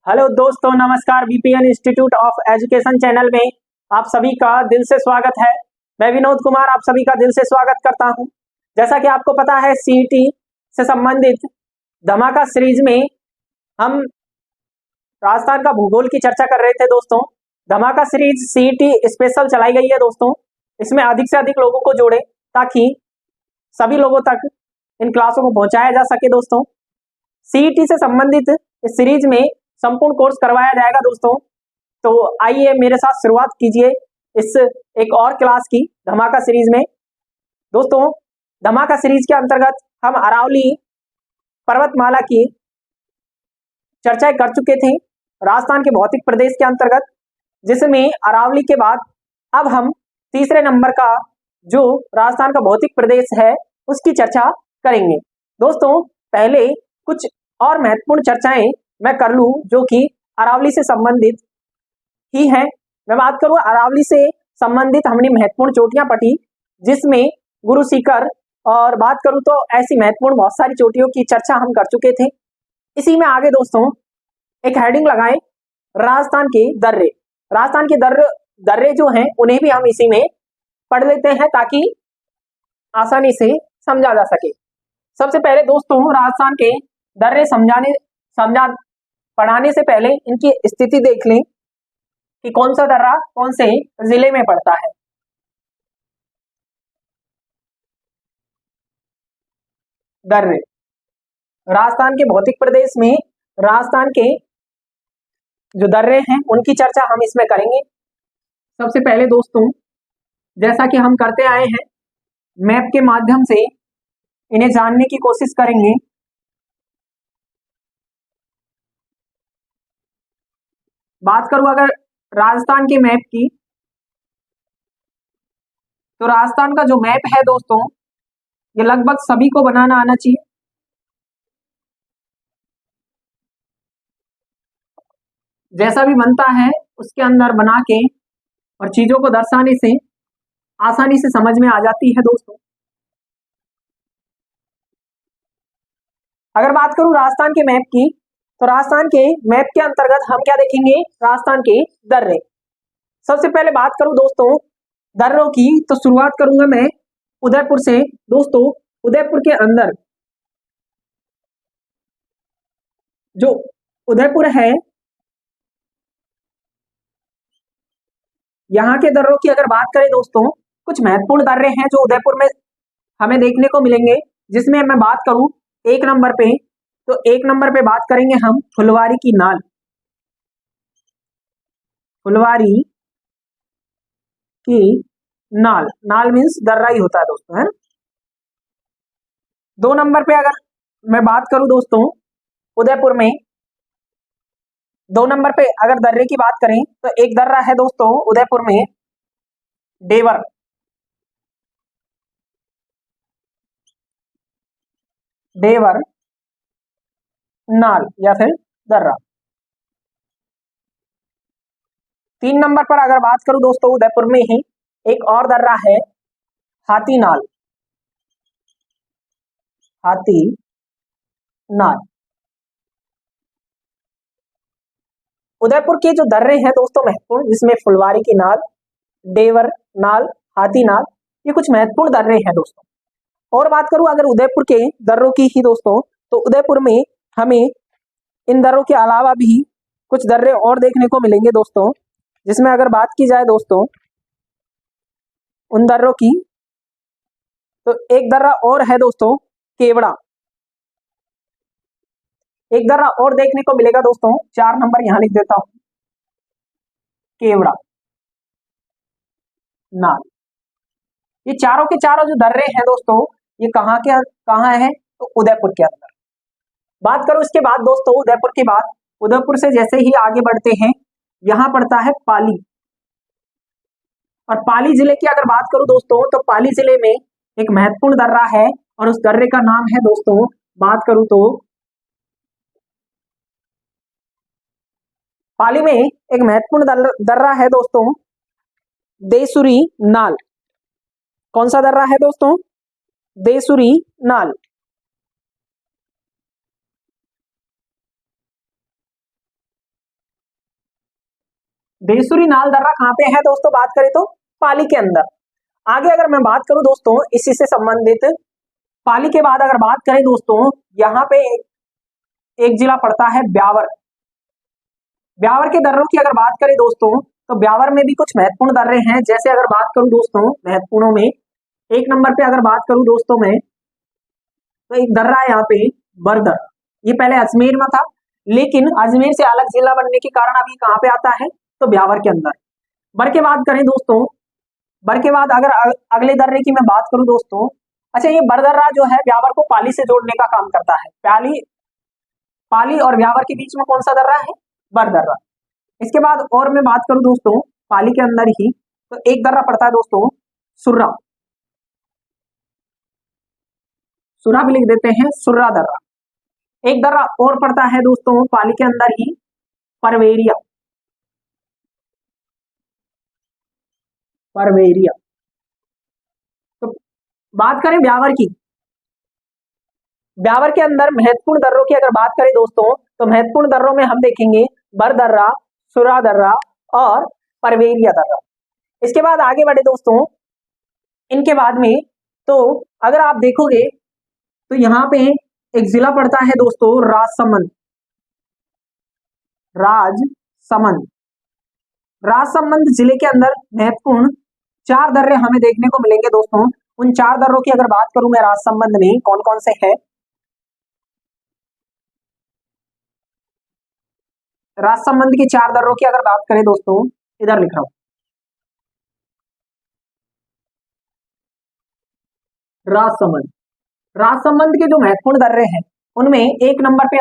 Hello दोस्तों, नमस्कार। BPN institute of education channel में आप सभी का दिल से स्वागत है। मैं विनोद कुमार आप सभी का दिल से स्वागत करता हूं। जैसा कि आपको पता है, सीईटी से संबंधित धमाका सीरीज में हम राजस्थान का भूगोल की चर्चा कर रहे थे। दोस्तों, धमाका सीरीज सीईटी स्पेशल चलाई गई है। दोस्तों, इसमें अधिक से अधिक लोगों को जोड़े ताकि सभी लोगों तक इन क्लासों को पहुंचाया जा सके। दोस्तों, सीईटी से संबंधित इस सीरीज में संपूर्ण कोर्स करवाया जाएगा। दोस्तों, तो आइए मेरे साथ शुरुआत कीजिए इस एक और क्लास की धमाका सीरीज में। दोस्तों, धमाका सीरीज के अंतर्गत हम अरावली पर्वतमाला की चर्चा कर चुके थे राजस्थान के भौतिक प्रदेश के अंतर्गत, जिसमें अरावली के बाद अब हम तीसरे नंबर का जो राजस्थान का भौतिक प्रदेश है उसकी चर्चा करेंगे। दोस्तों, पहले कुछ और महत्वपूर्ण चर्चाएं मैं कर लूं जो कि अरावली से संबंधित ही है। मैं बात करूं अरावली से संबंधित हमने महत्वपूर्ण चोटियां पढ़ी, जिसमें गुरु शिखर और बात करूं तो ऐसी महत्वपूर्ण बहुत सारी चोटियों की चर्चा हम कर चुके थे। इसी में आगे दोस्तों एक हेडिंग लगाएं, राजस्थान के दर्रे। राजस्थान के दर्रे जो हैं उन्हें भी हम इसी में पढ़ लेते हैं ताकि आसानी से समझा जा सके। सबसे पहले दोस्तों, राजस्थान के दर्रे पढ़ाने से पहले इनकी स्थिति देख लें कि कौन सा दर्रा कौन से जिले में पड़ता है। दर्रे राजस्थान के भौतिक प्रदेश में राजस्थान के जो दर्रे हैं उनकी चर्चा हम इसमें करेंगे। सबसे पहले दोस्तों, जैसा कि हम करते आए हैं, मैप के माध्यम से इन्हें जानने की कोशिश करेंगे। बात करूं अगर राजस्थान के मैप की, तो राजस्थान का जो मैप है दोस्तों, ये लगभग सभी को बनाना आना चाहिए। जैसा भी बनता है उसके अंदर बना के और चीजों को दर्शाने से आसानी से समझ में आ जाती है। दोस्तों, अगर बात करूं राजस्थान के मैप की, तो राजस्थान के मैप के अंतर्गत हम क्या देखेंगे, राजस्थान के दर्रे। सबसे पहले बात करूं दोस्तों दर्रों की, तो शुरुआत करूंगा मैं उदयपुर से। दोस्तों, उदयपुर के अंदर जो उदयपुर है, यहाँ के दर्रों की अगर बात करें दोस्तों, कुछ महत्वपूर्ण दर्रे हैं जो उदयपुर में हमें देखने को मिलेंगे। जिसमें मैं बात करूं एक नंबर पे, तो एक नंबर पे बात करेंगे हम फुलवारी की नाल। फुलवारी की नाल, नाल मीन्स दर्रा ही होता है दोस्तों, है। दो नंबर पे अगर मैं बात करूं दोस्तों उदयपुर में, दो नंबर पे अगर दर्रे की बात करें तो एक दर्रा है दोस्तों उदयपुर में डेवर। डेवर नाल या फिर दर्रा। तीन नंबर पर अगर बात करूं दोस्तों उदयपुर में ही एक और दर्रा है हाथी नाल। हाथी नाल। उदयपुर के जो दर्रे हैं दोस्तों महत्वपूर्ण, जिसमें फुलवारी की नाल, डेवर नाल, हाथी नाल, ये कुछ महत्वपूर्ण दर्रे हैं दोस्तों। और बात करूं अगर उदयपुर के दर्रों की ही दोस्तों, तो उदयपुर में हमें इन दर्रों के अलावा भी कुछ दर्रे और देखने को मिलेंगे दोस्तों। जिसमें अगर बात की जाए दोस्तों उन दर्रों की, तो एक दर्रा और है दोस्तों केवड़ा। एक दर्रा और देखने को मिलेगा दोस्तों, 4 नंबर यहां लिख देता हूं, केवड़ा नाल। ये चारों के चारों जो दर्रे हैं दोस्तों, ये कहाँ है, तो उदयपुर के अंदर। बात करो इसके बाद दोस्तों उदयपुर के बाद, उदयपुर से जैसे ही आगे बढ़ते हैं, यहां पड़ता है पाली। और पाली जिले की अगर बात करूं दोस्तों, तो पाली जिले में एक महत्वपूर्ण दर्रा है और उस दर्रे का नाम है दोस्तों, बात करूं तो पाली में एक महत्वपूर्ण दर्रा है दोस्तों देसुरी नाल। कौन सा दर्रा है दोस्तों, देसुरी नाल। देसुरी नाल दर्रा कहाँ पे है दोस्तों, बात करें तो पाली के अंदर। आगे अगर मैं बात करूं दोस्तों इसी से संबंधित, पाली के बाद अगर बात करें दोस्तों, यहाँ पे एक जिला पड़ता है ब्यावर। ब्यावर के दर्रों की अगर बात करें दोस्तों, तो ब्यावर में भी कुछ महत्वपूर्ण दर्रे हैं। जैसे अगर बात करूं दोस्तों महत्वपूर्णों में, एक नंबर पे अगर बात करूं दोस्तों मैं, तो एक दर्रा है यहाँ पे बरदर। ये पहले अजमेर में था, लेकिन अजमेर से अलग जिला बनने के कारण अभी कहाँ पे आता है, तो ब्यावर के अंदर। बर के बाद करें दोस्तों, बर के बाद अगर अगले दर्रे की मैं बात करूं दोस्तों, अच्छा ये बरदर्रा जो है ब्यावर को पाली से जोड़ने का काम करता है। पाली और ब्यावर के बीच में कौन सा दर्रा है, बरदर्रा। इसके बाद और मैं बात करूं दोस्तों पाली के अंदर ही, तो एक दर्रा पड़ता है दोस्तों सुर्रा। सुरा भी लिख देते हैं, सुर्रा दर्रा। एक दर्रा और पड़ता है दोस्तों पाली के अंदर ही, परवेरिया। परवेरिया। तो बात करें ब्यावर की, ब्यावर के अंदर महत्वपूर्ण दर्रों की अगर बात करें दोस्तों, तो महत्वपूर्ण दर्रों में हम देखेंगे बरदर्रा, सुरा दर्रा और परवेरिया दर्रा। इसके बाद आगे बढ़े दोस्तों, इनके बाद में तो अगर आप देखोगे तो यहाँ पे एक जिला पड़ता है दोस्तों राजसमंद। राजसमंद। राजसमंद जिले के अंदर महत्वपूर्ण 4 दर्रे हमें देखने को मिलेंगे दोस्तों। उन 4 दर्रों की अगर बात करूं मैं राजसमंद में, कौन कौन से हैं, राजसमंद की 4 दर्रों की अगर बात करें दोस्तों, इधर लिख रहा हूं राजसमंद। राजसमंद के जो महत्वपूर्ण दर्रे हैं उनमें एक नंबर पे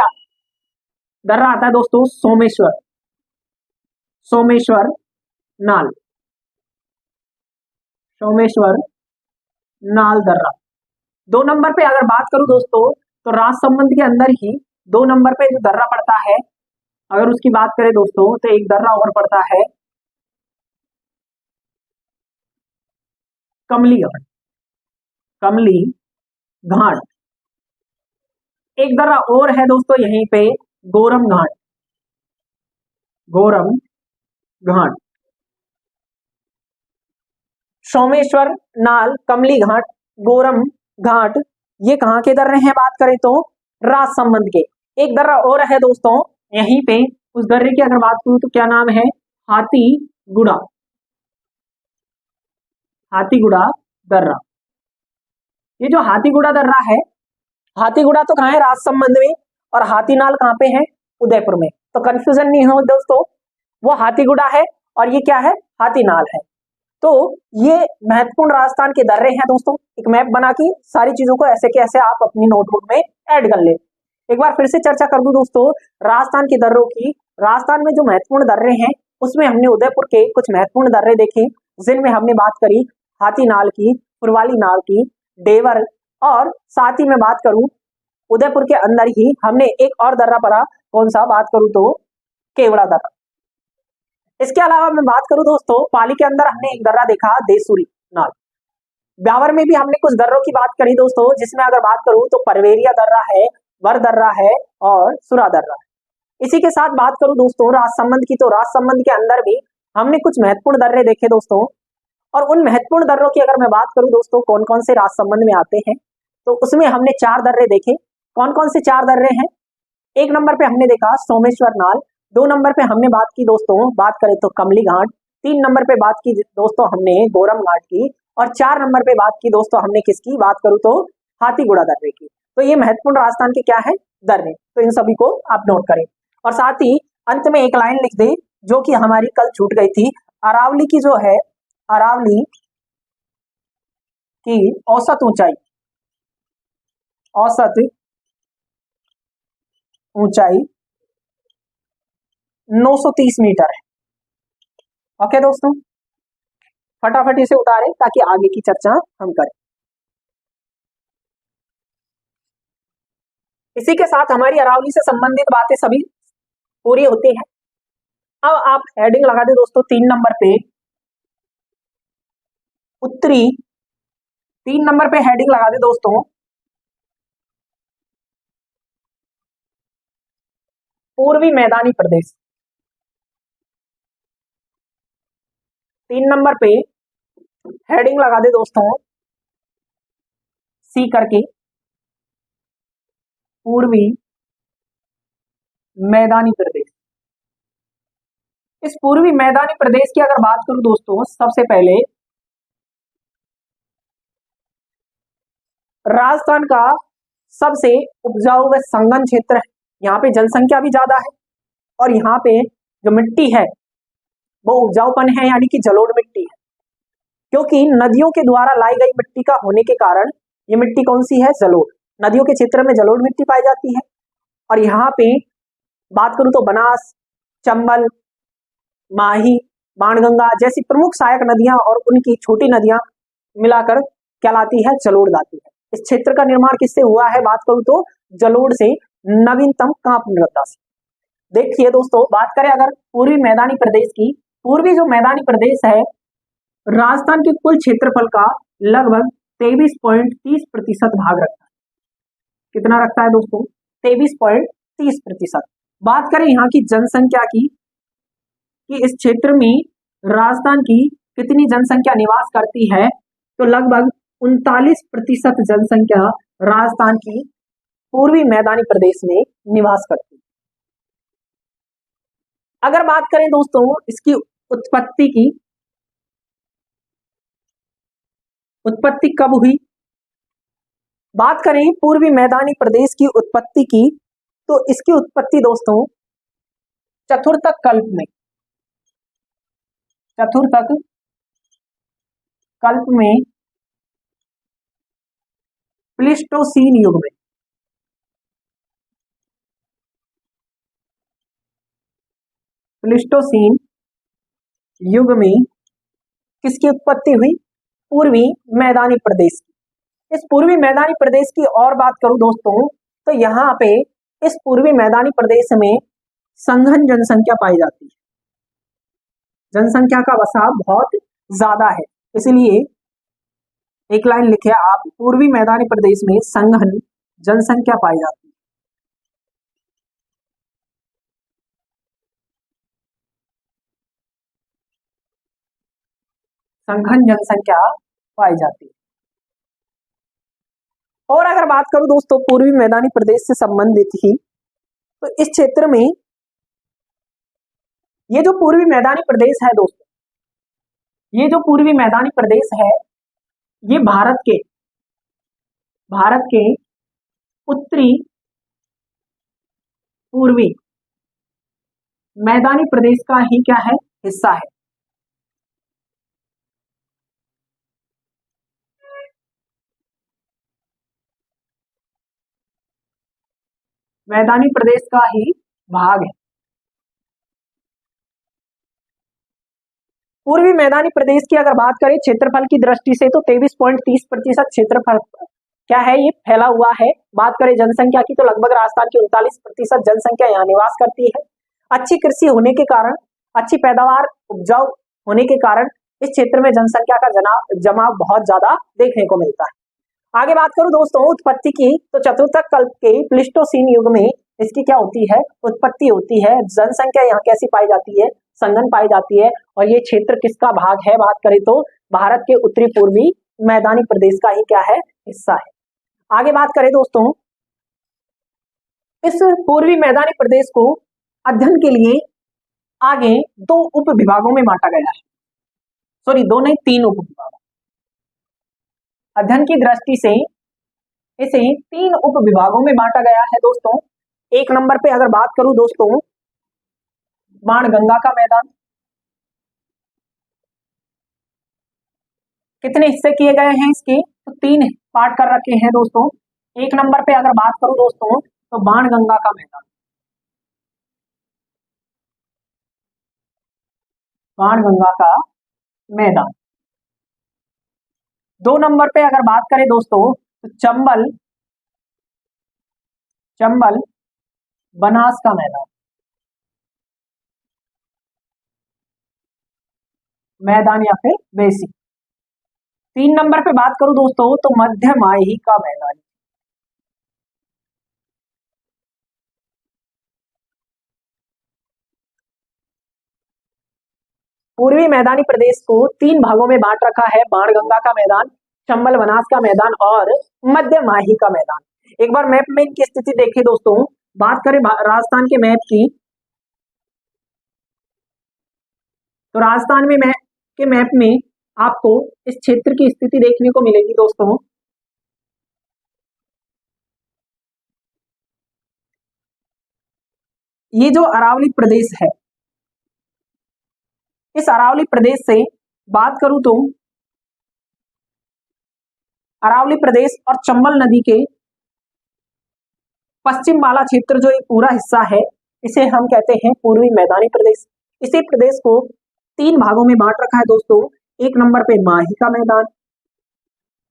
दर्रा आता है दोस्तों सोमेश्वर। सोमेश्वर नाल। सोमेश्वर नाल दर्रा। 2 नंबर पे अगर बात करूं दोस्तों, तो राजसमंद के अंदर ही 2 नंबर पे जो दर्रा पड़ता है, अगर उसकी बात करें दोस्तों, तो एक दर्रा और पड़ता है कमली घाट। कमली घाट। एक दर्रा और है दोस्तों यहीं पे, गोरम घाट। गोरम घाट। सोमेश्वर नाल, कमली घाट, गोरम घाट, ये कहाँ के दर्रे हैं बात करें तो राजसमंद के। एक दर्रा और है दोस्तों यहीं पे, उस दर्रे की अगर बात करूं तो क्या नाम है, हाथीगुड़ा। हाथीगुड़ा दर्रा। ये जो हाथीगुड़ा दर्रा है, हाथीगुड़ा तो कहाँ है, राजसमंद में, और हाथीनाल कहाँ पे है, उदयपुर में। तो कंफ्यूजन नहीं हो दोस्तों, वो हाथीगुड़ा है और ये क्या है, हाथीनाल है। तो ये महत्वपूर्ण राजस्थान के दर्रे हैं दोस्तों। एक मैप बना के सारी चीजों को ऐसे के ऐसे आप अपनी नोटबुक में ऐड कर ले। एक बार फिर से चर्चा कर दूं दोस्तों राजस्थान के दर्रों की। राजस्थान में जो महत्वपूर्ण दर्रे हैं उसमें हमने उदयपुर के कुछ महत्वपूर्ण दर्रे देखे, जिनमें हमने बात करी हाथीनाल की, पुरवाली नाल की, डेवर, और साथ ही में बात करूं उदयपुर के अंदर ही हमने एक और दर्रा पड़ा, कौन सा बात करूं तो केवड़ा दर्रा। इसके अलावा मैं बात करूं दोस्तों पाली के अंदर हमने एक दर्रा देखा देसुरी नाल। ब्यावर में भी हमने कुछ दर्रों की बात करी दोस्तों, जिसमें अगर बात करूं तो परवेरिया दर्रा है, वर दर्रा है और सुरा दर्रा है। इसी के साथ बात करूं दोस्तों राजसमंद की, तो राजसमंद के अंदर भी हमने कुछ महत्वपूर्ण दर्रे देखे दोस्तों। और उन महत्वपूर्ण दर्रों की अगर मैं बात करूं दोस्तों कौन कौन से राजसमंद में आते हैं, तो उसमें हमने 4 दर्रे देखे। कौन कौन से 4 दर्रे हैं, एक नंबर पे हमने देखा सोमेश्वर नाल, 2 नंबर पे हमने बात की दोस्तों बात करें तो कमली घाट, 3 नंबर पे बात की दोस्तों हमने गोरम घाट की, और 4 नंबर पे बात की दोस्तों हमने किसकी बात करूं तो हाथीगुड़ा दर्रे की। तो ये महत्वपूर्ण राजस्थान के क्या है, दर्रे। तो इन सभी को आप नोट करें और साथ ही अंत में एक लाइन लिख दे जो कि हमारी कल छूट गई थी, अरावली की जो है, अरावली की औसत ऊंचाई, औसत ऊंचाई 930 मीटर है। ओके दोस्तों, फटाफट इसे उतारें ताकि आगे की चर्चा हम करें। इसी के साथ हमारी अरावली से संबंधित बातें सभी पूरी होती हैं। अब आप हेडिंग लगा दे दोस्तों 3 नंबर पे उत्तरी, 3 नंबर पे हेडिंग लगा दे दोस्तों पूर्वी मैदानी प्रदेश। 3 नंबर पे हेडिंग लगा दे दोस्तों सी करके, पूर्वी मैदानी प्रदेश। इस पूर्वी मैदानी प्रदेश की अगर बात करूं दोस्तों, सबसे पहले राजस्थान का सबसे उपजाऊ व संघन क्षेत्र है। यहाँ पे जनसंख्या भी ज्यादा है और यहाँ पे जो मिट्टी है वो उपजाऊपन है, यानी कि जलोढ़ मिट्टी है, क्योंकि नदियों के द्वारा लाई गई मिट्टी का होने के कारण ये मिट्टी कौन सी है, जलोढ़। नदियों के क्षेत्र में जलोढ़ मिट्टी पाई जाती है। और यहाँ पे बात करूं तो बनास, चंबल, माही, बाणगंगा जैसी प्रमुख सहायक नदियां और उनकी छोटी नदियां मिलाकर क्या लाती है, जलोढ़ लाती है। इस क्षेत्र का निर्माण किससे हुआ है, बात करूं तो जलोढ़ से, नवीनतम कांप मृदा से। देखिए दोस्तों, बात करें अगर पूर्वी मैदानी प्रदेश की, पूर्वी जो मैदानी प्रदेश है राजस्थान के कुल क्षेत्रफल का लगभग 23.30% भाग रखता है। कितना रखता है दोस्तों, 23.30%। बात करें यहाँ की जनसंख्या की कि इस क्षेत्र में राजस्थान की कितनी जनसंख्या निवास करती है, तो लगभग 39% जनसंख्या राजस्थान की पूर्वी मैदानी प्रदेश में निवास करती है। अगर बात करें दोस्तों इसकी उत्पत्ति की, उत्पत्ति कब हुई, बात करें पूर्वी मैदानी प्रदेश की उत्पत्ति की, तो इसकी उत्पत्ति दोस्तों चतुर्थक कल्प में, चतुर्थक कल्प में प्लीस्टोसीन युग में, प्लीस्टोसीन युग में किसकी उत्पत्ति हुई, पूर्वी मैदानी प्रदेश की। इस पूर्वी मैदानी प्रदेश की और बात करूं दोस्तों, तो यहाँ पे इस पूर्वी मैदानी प्रदेश में संघन जनसंख्या पाई जाती है। जनसंख्या का बसाव बहुत ज्यादा है, इसलिए एक लाइन लिखे आप, पूर्वी मैदानी प्रदेश में संघन जनसंख्या पाई जाती है। संघन जनसंख्या पाई जाती है। और अगर बात करूं दोस्तों पूर्वी मैदानी प्रदेश से संबंधित ही, तो इस क्षेत्र में ये जो पूर्वी मैदानी प्रदेश है दोस्तों, ये जो पूर्वी मैदानी प्रदेश है ये भारत के उत्तरी पूर्वी मैदानी प्रदेश का ही क्या है, हिस्सा है। मैदानी प्रदेश का ही भाग है। पूर्वी मैदानी प्रदेश की अगर बात करें क्षेत्रफल की दृष्टि से, तो 23.30% क्षेत्रफल क्या है, ये फैला हुआ है। बात करें जनसंख्या की, तो लगभग राजस्थान की 39% जनसंख्या यहाँ निवास करती है। अच्छी कृषि होने के कारण, अच्छी पैदावार, उपजाऊ होने के कारण इस क्षेत्र में जनसंख्या का जमाव बहुत ज्यादा देखने को मिलता है। आगे बात करूं दोस्तों उत्पत्ति की, तो चतुर्थक कल्प के प्लीस्टोसीन युग में इसकी क्या होती है, उत्पत्ति होती है। जनसंख्या यहाँ कैसी पाई जाती है, संघन पाई जाती है। और ये क्षेत्र किसका भाग है, बात करें तो भारत के उत्तरी पूर्वी मैदानी प्रदेश का ही क्या है, हिस्सा है। आगे बात करें दोस्तों, इस पूर्वी मैदानी प्रदेश को अध्ययन के लिए आगे 2 उप विभागों में बांटा गया है, सॉरी 2 नहीं 3 उप विभागों। अध्ययन की दृष्टि से इसे 3 उप विभागों में बांटा गया है दोस्तों। 1 नंबर पे अगर बात करूं दोस्तों, बाणगंगा का मैदान। कितने हिस्से किए गए हैं इसके, तो 3 पार्ट कर रखे हैं दोस्तों। 1 नंबर पे अगर बात करूं दोस्तों, तो बाणगंगा का मैदान, बाणगंगा का मैदान। 2 नंबर पे अगर बात करें दोस्तों, तो चंबल, चंबल बनास का मैदान, मैदान या फिर बेसिक। 3 नंबर पे बात करूं दोस्तों, तो मध्य माही का मैदान, पूर्वी मैदानी प्रदेश को 3 भागों में बांट रखा है, बाणगंगा का मैदान, चंबल बनास का मैदान और मध्य माही का मैदान। एक बार मैप में इनकी स्थिति देखिए दोस्तों। बात करें राजस्थान के मैप की, तो राजस्थान में मैप में आपको इस क्षेत्र की स्थिति देखने को मिलेगी दोस्तों। ये जो अरावली प्रदेश है, इस अरावली प्रदेश से बात करूं तो अरावली प्रदेश और चंबल नदी के पश्चिम वाला क्षेत्र जो एक पूरा हिस्सा है, इसे हम कहते हैं पूर्वी मैदानी प्रदेश। इसी प्रदेश को 3 भागों में बांट रखा है दोस्तों। एक नंबर पे माही का मैदान,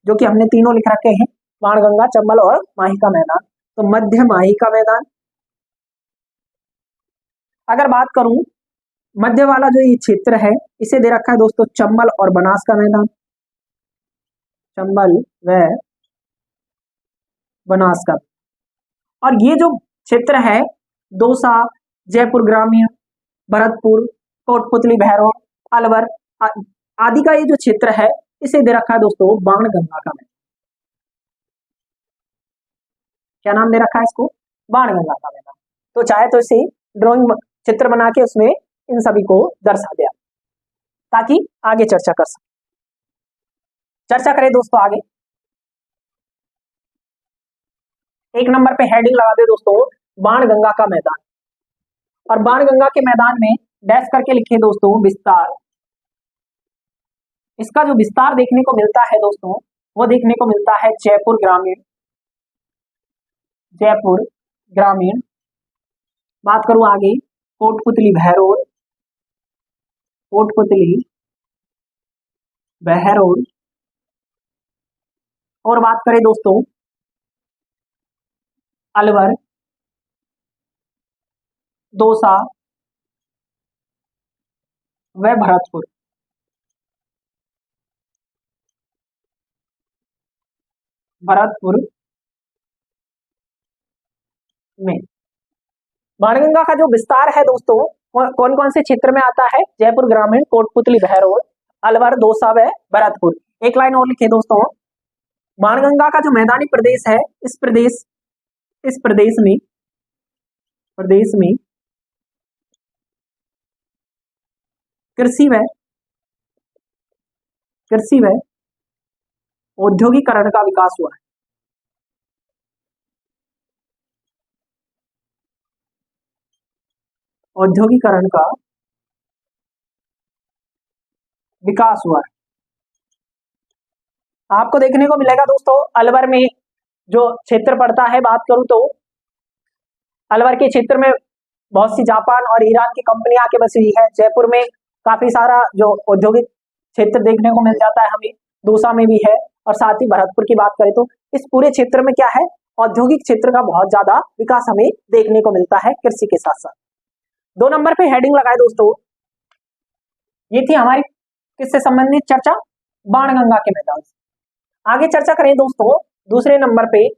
जो कि हमने तीनों लिख रखे हैं, बाणगंगा, चंबल और माही का मैदान। तो मध्य माही का मैदान। अगर बात करूं मध्य वाला जो ये क्षेत्र है, इसे दे रखा है दोस्तों चंबल और बनास का मैदान, चंबल व बनास का। और ये जो क्षेत्र है दौसा, जयपुर ग्रामीण, भरतपुर, कोटपुतली, भैरव, अलवर आदि का ये जो क्षेत्र है, इसे दे रखा है दोस्तों बाणगंगा का मैदान। क्या नाम दे रखा है इसको? बाणगंगा का मैदान। तो चाहे तो इसे ड्राइंग चित्र बना के उसमें इन सभी को दर्शा दिया, ताकि आगे चर्चा कर सके। चर्चा करें दोस्तों आगे। एक नंबर पे हेडिंग लगा दे दोस्तों बाणगंगा का मैदान, और बाणगंगा के मैदान में डैश करके लिखे दोस्तों विस्तार। इसका जो विस्तार देखने को मिलता है दोस्तों, वो देखने को मिलता है जयपुर ग्रामीण, जयपुर ग्रामीण। बात करूं आगे कोटपुतली बहरोड, कोटपुतली बहरोड। और बात करें दोस्तों अलवर, दौसा व भरतपुर। भरतपुर में बाणगंगा का जो विस्तार है दोस्तों, कौन कौन से क्षेत्र में आता है? जयपुर ग्रामीण, कोटपुतली बहरोड, अलवर, दौसा व भरतपुर। एक लाइन और लिखे दोस्तों, बाणगंगा का जो मैदानी प्रदेश है, इस प्रदेश में कृषि व औद्योगिकरण का विकास हुआ है। औद्योगिकरण का विकास हुआ है। आपको देखने को मिलेगा दोस्तों अलवर में जो क्षेत्र पड़ता है, बात करूं तो अलवर के क्षेत्र में बहुत सी जापान और ईरान की कंपनियां आके बसी हुई है। जयपुर में काफी सारा जो औद्योगिक क्षेत्र देखने को मिल जाता है हमें, दौसा में भी है, और साथ ही भरतपुर की बात करें तो इस पूरे क्षेत्र में क्या है, औद्योगिक क्षेत्र का बहुत ज्यादा विकास हमें देखने को मिलता है कृषि के साथ साथ। 2 नंबर पे हेडिंग लगाए दोस्तों, ये थी हमारी किससे संबंधित चर्चा? बाणगंगा के मैदान से। आगे चर्चा करें दोस्तों दूसरे नंबर पे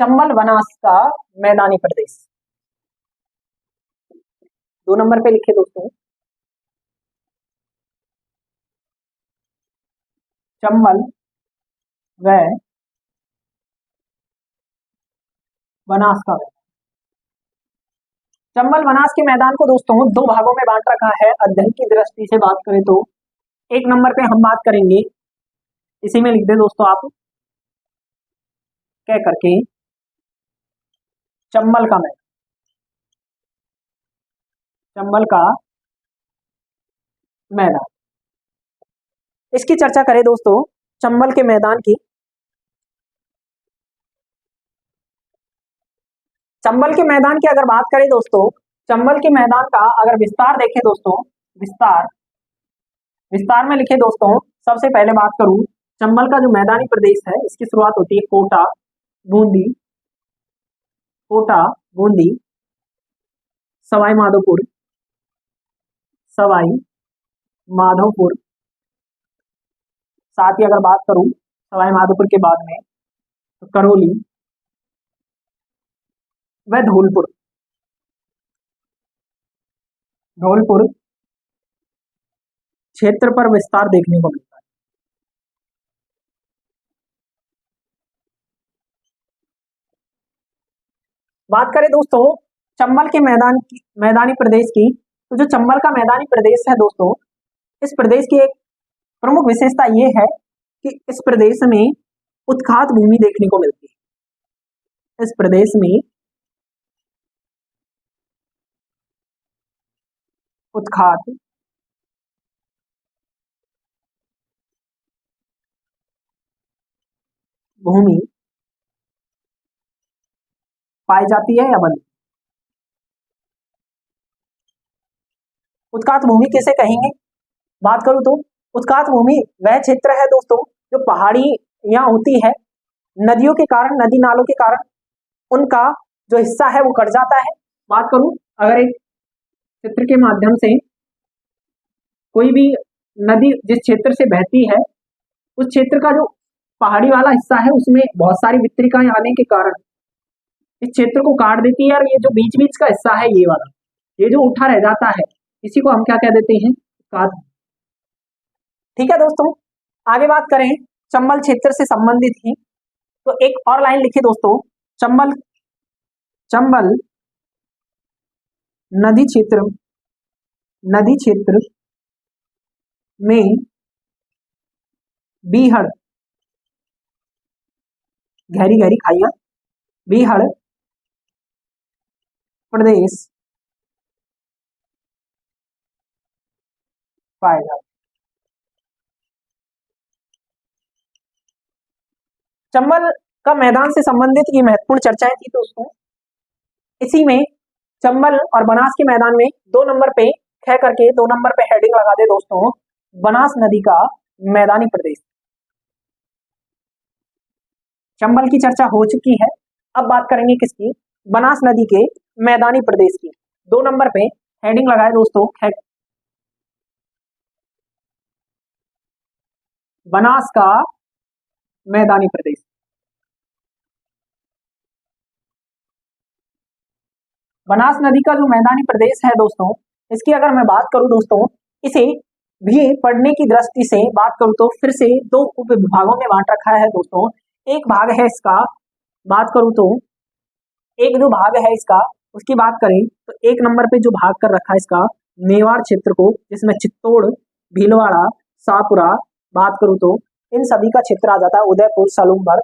चंबल बनास का मैदानी प्रदेश। 2 नंबर पे लिखे दोस्तों चंबल व बनास का मैदान। चंबल बनास के मैदान को दोस्तों 2 भागों में बांट रखा है। अध्ययन की दृष्टि से बात करें तो एक नंबर पे हम बात करेंगे, इसी में लिख दे दोस्तों आप कह करके, चंबल का मैदान, चंबल का मैदान। इसकी चर्चा करें दोस्तों चंबल के मैदान की। चंबल के मैदान की अगर बात करें दोस्तों, चंबल के मैदान का अगर विस्तार देखें दोस्तों, विस्तार में लिखे दोस्तों, सबसे पहले बात करूं चंबल का जो मैदानी प्रदेश है, इसकी शुरुआत होती है कोटा, बूंदी, सवाई माधोपुर। साथ ही अगर बात करूं सवाई माधोपुर के बाद में तो करौली व धौलपुर क्षेत्र पर विस्तार देखने को मिलता है। बात करें दोस्तों चंबल के मैदानी प्रदेश की, तो जो चंबल का मैदानी प्रदेश है दोस्तों, इस प्रदेश की एक प्रमुख विशेषता ये है कि इस प्रदेश में उत्खात भूमि देखने को मिलती है। इस प्रदेश में उत्खात भूमि पाई जाती है या बनी। उत्खात भूमि किसे कहेंगे? बात करूं तो उत्खात भूमि वह क्षेत्र है दोस्तों जो पहाड़ियां होती है, नदियों के कारण, नदी नालों के कारण उनका जो हिस्सा है वो कट जाता है। बात करूं अगर एक चित्र के माध्यम से, कोई भी नदी जिस क्षेत्र से बहती है उस क्षेत्र का जो पहाड़ी वाला हिस्सा है उसमें बहुत सारी वितरिकाएं आने के कारण इस क्षेत्र को काट देती है, और ये जो बीच बीच का हिस्सा है ये वाला, ये जो उठा रह जाता है, इसी को हम क्या कह देते हैं? काट। ठीक है दोस्तों, आगे बात करें चंबल क्षेत्र से संबंधित ही, तो एक और लाइन लिखिए दोस्तों, चंबल चंबल नदी क्षेत्र में बीहड़, गहरी गहरी खाइयां, बीहड़ प्रदेश पाया जाता। चंबल का मैदान से संबंधित ये महत्वपूर्ण चर्चाएं थी दोस्तों। इसी में चंबल और बनास के मैदान में 2 नंबर पे कह करके 2 नंबर पे हेडिंग लगा दे दोस्तों, बनास नदी का मैदानी प्रदेश। चंबल की चर्चा हो चुकी है, अब बात करेंगे किसकी? बनास नदी के मैदानी प्रदेश की। 2 नंबर पे हेडिंग लगाए दोस्तों, बनास का मैदानी प्रदेश। बनास नदी का जो मैदानी प्रदेश है दोस्तों, इसकी अगर मैं बात करूं दोस्तों, इसे भी पढ़ने की दृष्टि से बात करूं तो फिर से 2 उप विभागों में बांट रखा है दोस्तों। एक भाग है इसका, बात करूं तो एक जो भाग है इसका, उसकी बात करें तो 1 नंबर पे जो भाग कर रखा है इसका मेवाड़ क्षेत्र को, जिसमें चित्तौड़, भीलवाड़ा, शाहपुरा, बात करूं तो इन सभी का क्षेत्र आ जाता है, उदयपुर, सलूमगढ़,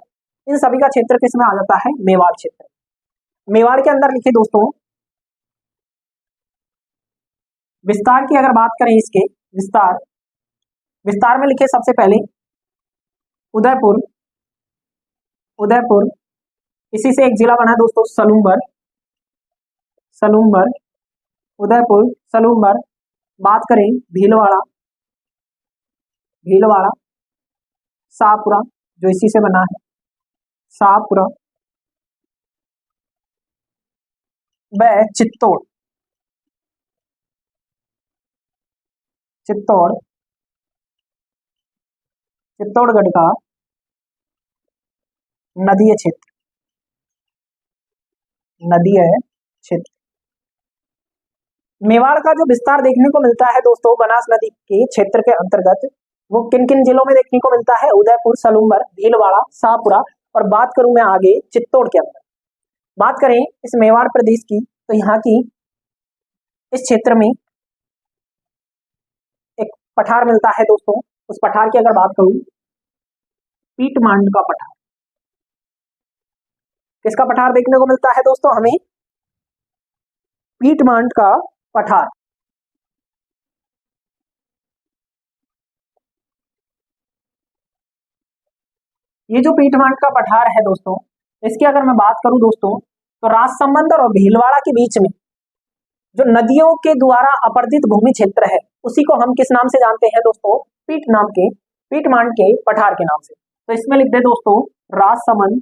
इन सभी का क्षेत्र किसमें आ जाता है? मेवाड़ क्षेत्र। मेवाड़ के अंदर लिखिए दोस्तों, विस्तार की अगर बात करें, इसके विस्तार विस्तार में लिखे सबसे पहले उदयपुर, उदयपुर, इसी से एक जिला बना है दोस्तों सलूमगढ़, सलूमगढ़, उदयपुर, सलूमगढ़। बात करें भीलवाड़ा, भीलवाड़ा, शाहपुरा जो इसी से बना है, शाहपुरा, व चित्तौड़, चित्तौड़, चित्तौड़गढ़ का नदीय क्षेत्र, नदीय क्षेत्र। मेवाड़ का जो विस्तार देखने को मिलता है दोस्तों बनास नदी के क्षेत्र के अंतर्गत, वो किन किन जिलों में देखने को मिलता है? उदयपुर, सलूमगढ़, भीलवाड़ा, शाहपुरा, और बात करूं मैं आगे चित्तौड़ के अंदर। बात करें इस मेवाड़ प्रदेश की, तो यहाँ की इस क्षेत्र में एक पठार मिलता है दोस्तों, उस पठार की अगर बात करूं, पीटमांड का पठार। किसका पठार देखने को मिलता है दोस्तों हमें? पीटमांड का पठार। ये जो पीटमांड का पठार है दोस्तों, इसकी अगर मैं बात करूं दोस्तों, तो राजसमंद और भीलवाड़ा के बीच में जो नदियों के द्वारा अपर्दित भूमि क्षेत्र है, उसी को हम किस नाम से जानते हैं दोस्तों? पीटमांड के पठार के नाम से। तो इसमें लिख दे दोस्तों, राजसमंद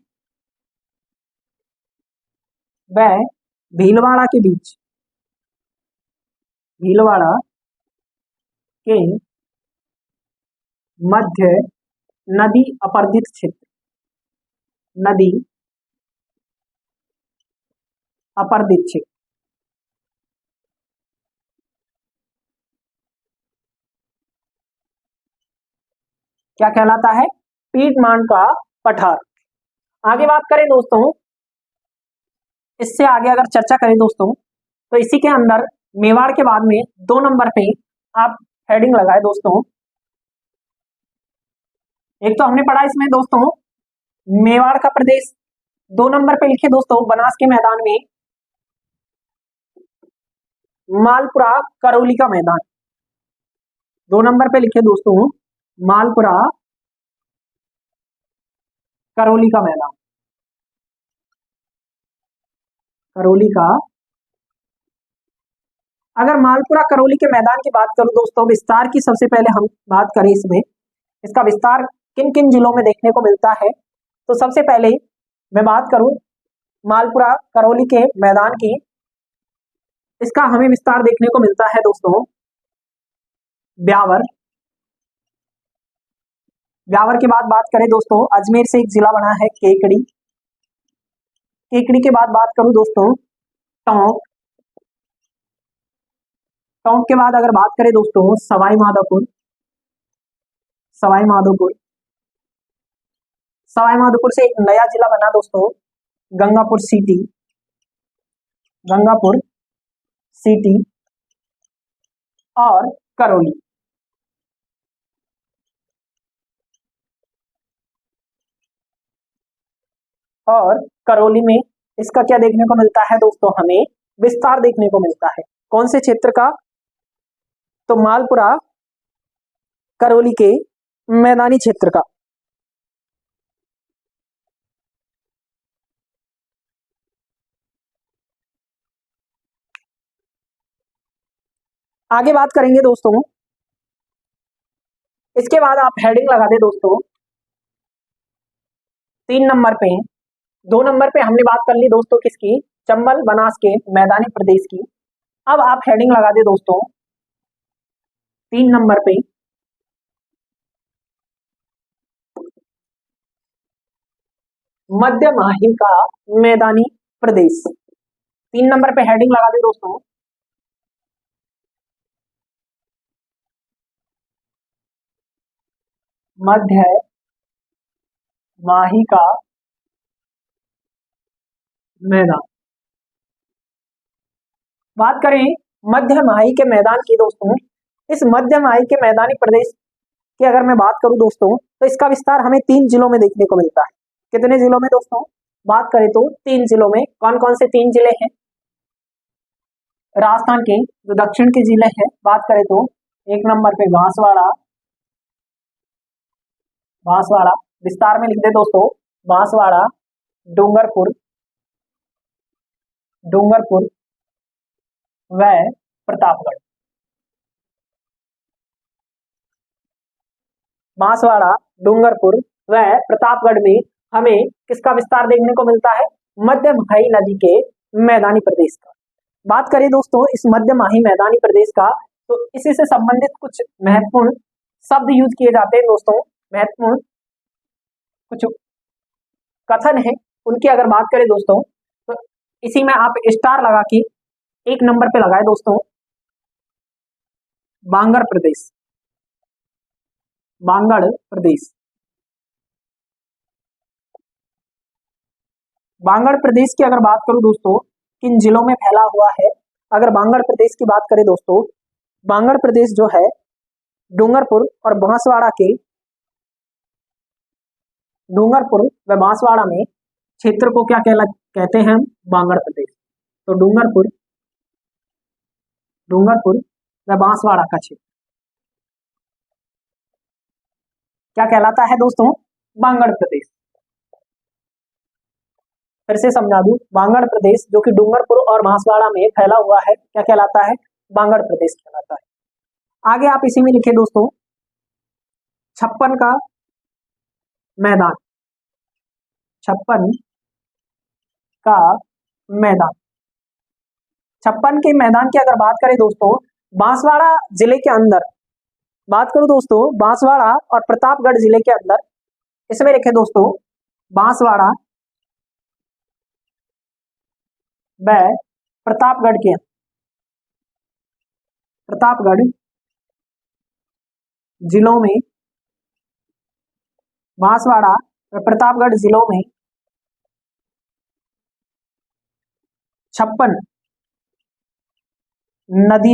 व भीलवाड़ा के बीच, भीलवाड़ा के मध्य नदी अपर्दित क्षेत्र, नदी अपर्दित क्षेत्र। क्या कहलाता है? पीटमांट का पठार। आगे बात करें दोस्तों, इससे आगे अगर चर्चा करें दोस्तों, तो इसी के अंदर मेवाड़ के बाद में 2 नंबर पे आप हेडिंग लगाए दोस्तों। एक तो हमने पढ़ा इसमें दोस्तों मेवाड़ का प्रदेश, 2 नंबर पे लिखे दोस्तों बनास के मैदान में मालपुरा करौली का मैदान। 2 नंबर पे लिखे दोस्तों मालपुरा करौली का मैदान, करौली का। अगर मालपुरा करौली के मैदान की बात करूं दोस्तों, विस्तार की सबसे पहले हम बात करें इसमें, इसका विस्तार किन किन जिलों में देखने को मिलता है, तो सबसे पहले मैं बात करूं मालपुरा करौली के मैदान की, इसका हमें विस्तार देखने को मिलता है दोस्तों ब्यावर। ब्यावर के बाद बात करें दोस्तों, अजमेर से एक जिला बना है केकड़ी। केकड़ी के बाद बात करूं दोस्तों टोंक। टोंक के बाद अगर बात करें दोस्तों सवाई माधोपुर। सवाई माधोपुर, सवाई माधोपुर से एक नया जिला बना दोस्तों गंगापुर सिटी। गंगापुर सिटी और करौली। और करौली में इसका क्या देखने को मिलता है दोस्तों, हमें विस्तार देखने को मिलता है। कौन से क्षेत्र का? तो मालपुरा करौली के मैदानी क्षेत्र का। आगे बात करेंगे दोस्तों, इसके बाद आप हेडिंग लगा दे दोस्तों 3 नंबर पे। 2 नंबर पे हमने बात कर ली दोस्तों किसकी? चंबल बनास के मैदानी प्रदेश की। अब आप हेडिंग लगा दे दोस्तों 3 नंबर पे मध्य माही का मैदानी प्रदेश। 3 नंबर पे हेडिंग लगा दे दोस्तों मध्य माही का मैदान। बात करें मध्य माही के मैदान की दोस्तों, इस मध्य माही के मैदानी प्रदेश की अगर मैं बात करूं दोस्तों, तो इसका विस्तार हमें 3 जिलों में देखने को मिलता है। कितने जिलों में दोस्तों? बात करें तो 3 जिलों में। कौन कौन से 3 जिले हैं? राजस्थान के जो दक्षिण के जिले हैं, बात करें तो 1 नंबर पे बांसवाड़ा। बांसवाड़ा विस्तार में लिख दे दोस्तों बांसवाड़ा, डूंगरपुर, डूंगरपुर व प्रतापगढ़। बांसवाड़ा, डूंगरपुर व प्रतापगढ़ में हमें किसका विस्तार देखने को मिलता है? मध्य माही नदी के मैदानी प्रदेश का। बात करें दोस्तों इस मध्य माही मैदानी प्रदेश का, तो इसी से संबंधित कुछ महत्वपूर्ण शब्द यूज किए जाते हैं दोस्तों। महत्वपूर्ण कुछ कथन है, उनकी अगर बात करें दोस्तों, तो इसी में आप स्टार लगा के 1 नंबर पे लगाए दोस्तों बांगड़ प्रदेश। बांगड़ प्रदेश, बांगड़ प्रदेश की अगर बात करूं दोस्तों किन जिलों में फैला हुआ है, अगर बांगड़ प्रदेश की बात करें दोस्तों, बांगड़ प्रदेश जो है डूंगरपुर और बांसवाड़ा के, डूंगरपुर व बांसवाड़ा में क्षेत्र को क्या कहते हैं? बांगड़ प्रदेश। तो डूंगरपुर, डूंगरपुर व बांसवाड़ा का क्षेत्र क्या कहलाता है दोस्तों? बांगड़ प्रदेश। फिर से समझा दूं, बांगड़ प्रदेश जो कि डूंगरपुर और बांसवाड़ा में फैला हुआ है, क्या कहलाता है? बांगड़ प्रदेश कहलाता है। आगे आप इसी में लिखे दोस्तों 56 का मैदान। 56 का मैदान, 56 के मैदान की अगर बात करें दोस्तों, बांसवाड़ा जिले के अंदर बात करूं दोस्तों, बांसवाड़ा और प्रतापगढ़ जिले के अंदर, इसमें लिखे दोस्तों बांसवाड़ा व प्रतापगढ़ के, प्रतापगढ़ जिलों में बांसवाड़ा व प्रतापगढ़ जिलों में 56 नदी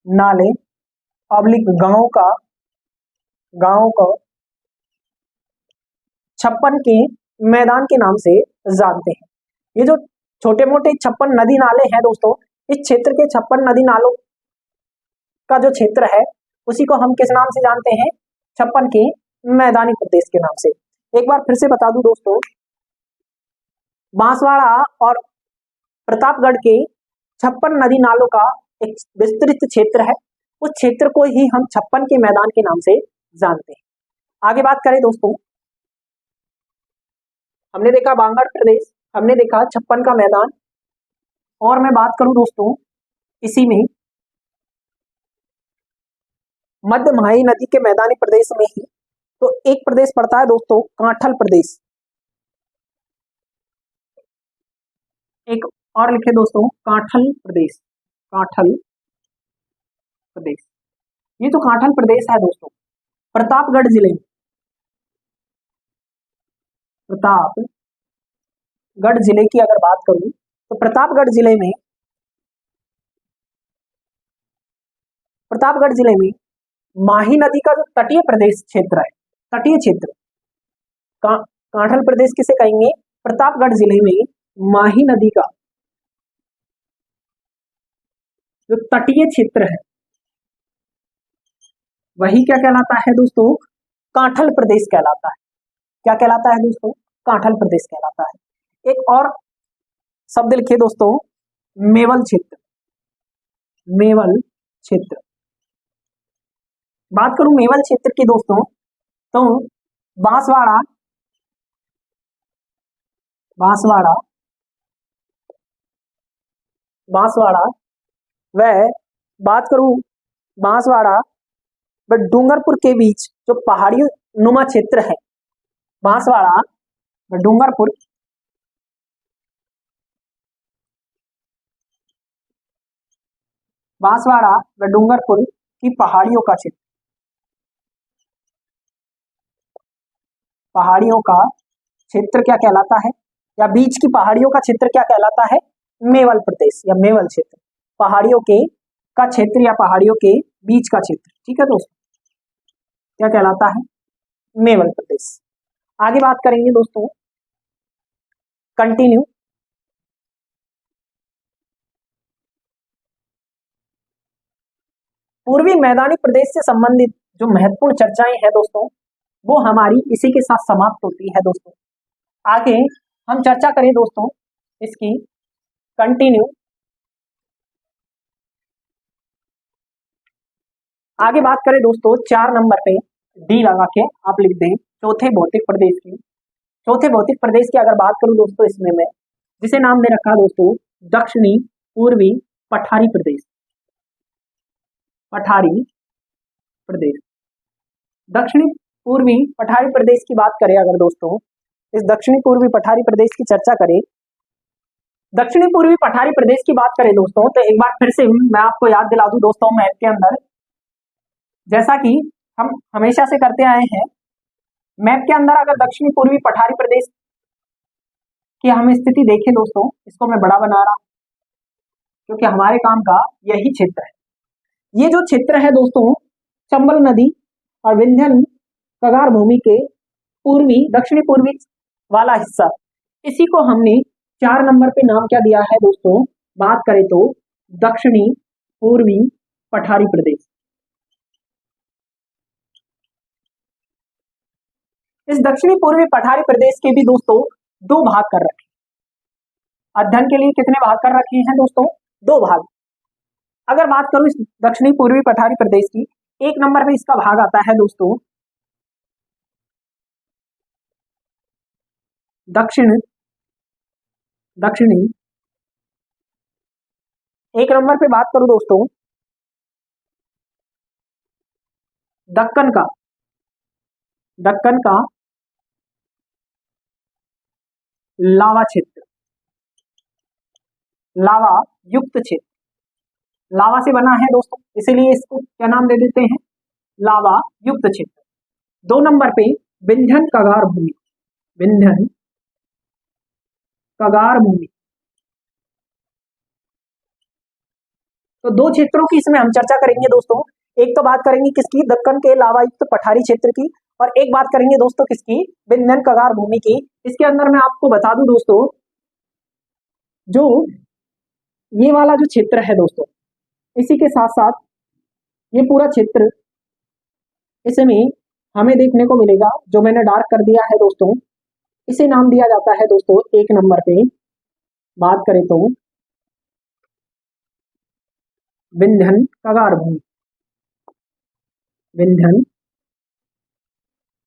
नाले पब्लिक गांवों को 56 के मैदान के नाम से जानते हैं। ये जो छोटे मोटे 56 नदी नाले हैं दोस्तों, इस क्षेत्र के 56 नदी नालों का जो क्षेत्र है उसी को हम किस नाम से जानते हैं? 56 के मैदानी प्रदेश के नाम से। एक बार फिर से बता दूं दोस्तों, बांसवाड़ा और प्रतापगढ़ के 56 नदी नालों का एक विस्तृत क्षेत्र है, उस क्षेत्र को ही हम 56 के मैदान के नाम से जानते हैं। आगे बात करें दोस्तों, हमने देखा बांगड़ प्रदेश, हमने देखा 56 का मैदान, और मैं बात करूं दोस्तों इसी में मध्य माही नदी के मैदानी प्रदेश में ही तो एक प्रदेश पड़ता है दोस्तों, कांठल प्रदेश। एक और लिखे दोस्तों, कांठल प्रदेश। कांठल प्रदेश, ये तो कांठल प्रदेश है दोस्तों, प्रतापगढ़ जिले में, प्रतापगढ़ जिले की अगर बात करूं तो प्रतापगढ़ जिले में माही नदी का जो तटीय प्रदेश क्षेत्र है, तटीय क्षेत्र कांठल प्रदेश किसे कहेंगे? प्रतापगढ़ जिले में माही नदी का जो तटीय क्षेत्र है वही क्या कहलाता है दोस्तों? कांठल प्रदेश कहलाता है। क्या कहलाता है दोस्तों? कांठल प्रदेश कहलाता है। एक और शब्द लिखिए दोस्तों, मेवल क्षेत्र। मेवल क्षेत्र, बात करूं मेवल क्षेत्र की दोस्तों तो बांसवाड़ा वह बात करूं बांसवाड़ा व डूंगरपुर के बीच जो पहाड़ी नुमा क्षेत्र है, बांसवाड़ा व डूंगरपुर की पहाड़ियों का क्षेत्र, पहाड़ियों का क्षेत्र क्या कहलाता है? या बीच की पहाड़ियों का क्षेत्र क्या कहलाता है? मेवल प्रदेश या मेवल क्षेत्र। पहाड़ियों के का क्षेत्र या पहाड़ियों के बीच का क्षेत्र, ठीक है दोस्तों, क्या कहलाता है? मेवल प्रदेश। आगे बात करेंगे दोस्तों, कंटिन्यू। पूर्वी मैदानी प्रदेश से संबंधित जो महत्वपूर्ण चर्चाएं हैं दोस्तों, वो हमारी इसी के साथ समाप्त होती है दोस्तों। आगे हम चर्चा करें दोस्तों इसकी कंटिन्यू। आगे बात करें दोस्तों 4 नंबर पे डी लगा के आप लिख दें चौथे भौतिक प्रदेश की। चौथे भौतिक प्रदेश की अगर बात करूं दोस्तों, इसमें मैं जिसे नाम दे रखा दोस्तों दक्षिणी पूर्वी पठारी प्रदेश। पठारी प्रदेश, दक्षिणी पूर्वी पठारी प्रदेश की बात करें अगर दोस्तों, इस दक्षिणी पूर्वी पठारी प्रदेश की चर्चा करें, दक्षिणी पूर्वी पठारी प्रदेश की बात करें दोस्तों, तो एक बार फिर से मैं आपको याद दिला दूं दोस्तों, मैप के अंदर जैसा कि हम हमेशा से करते आए हैं, मैप के अंदर अगर दक्षिणी पूर्वी पठारी प्रदेश की हम स्थिति देखें दोस्तों, इसको मैं बड़ा बना रहा हूं क्योंकि हमारे काम का यही क्षेत्र है। ये जो क्षेत्र है दोस्तों, चंबल नदी और विंध्यन कगार भूमि के पूर्वी दक्षिणी पूर्वी वाला हिस्सा, इसी को हमने 4 नंबर पे नाम क्या दिया है दोस्तों? बात करें तो दक्षिणी पूर्वी पठारी प्रदेश। इस दक्षिणी पूर्वी पठारी प्रदेश के भी दोस्तों 2 भाग कर रखे, अध्ययन के लिए कितने भाग कर रखे हैं दोस्तों? 2 भाग। अगर बात करूं इस दक्षिणी पूर्वी पठारी प्रदेश की, 1 नंबर पे इसका भाग आता है दोस्तों दक्षिणी। 1 नंबर पे बात करूं दोस्तों दक्कन का लावा क्षेत्र, लावा युक्त क्षेत्र, लावा से बना है दोस्तों, इसीलिए इसको क्या नाम दे देते हैं? लावा युक्त क्षेत्र। 2 नंबर पे विंध्यन कगार भूमि, विंध्यन कगार भूमि। तो 2 क्षेत्रों की इसमें हम चर्चा करेंगे दोस्तों। एक तो बात करेंगे किसकी, दक्कन के लावायुक्त पठारी क्षेत्र की, और एक बात करेंगे दोस्तों किसकी, विंध्यन कगार भूमि की। इसके अंदर मैं आपको बता दूं दोस्तों, जो ये वाला जो क्षेत्र है दोस्तों, इसी के साथ साथ ये पूरा क्षेत्र, इसमें हमें देखने को मिलेगा, जो मैंने डार्क कर दिया है दोस्तों, इसे नाम दिया जाता है दोस्तों 1 नंबर पे बात करें तो विंध्यन कगार भूमि, विंध्यन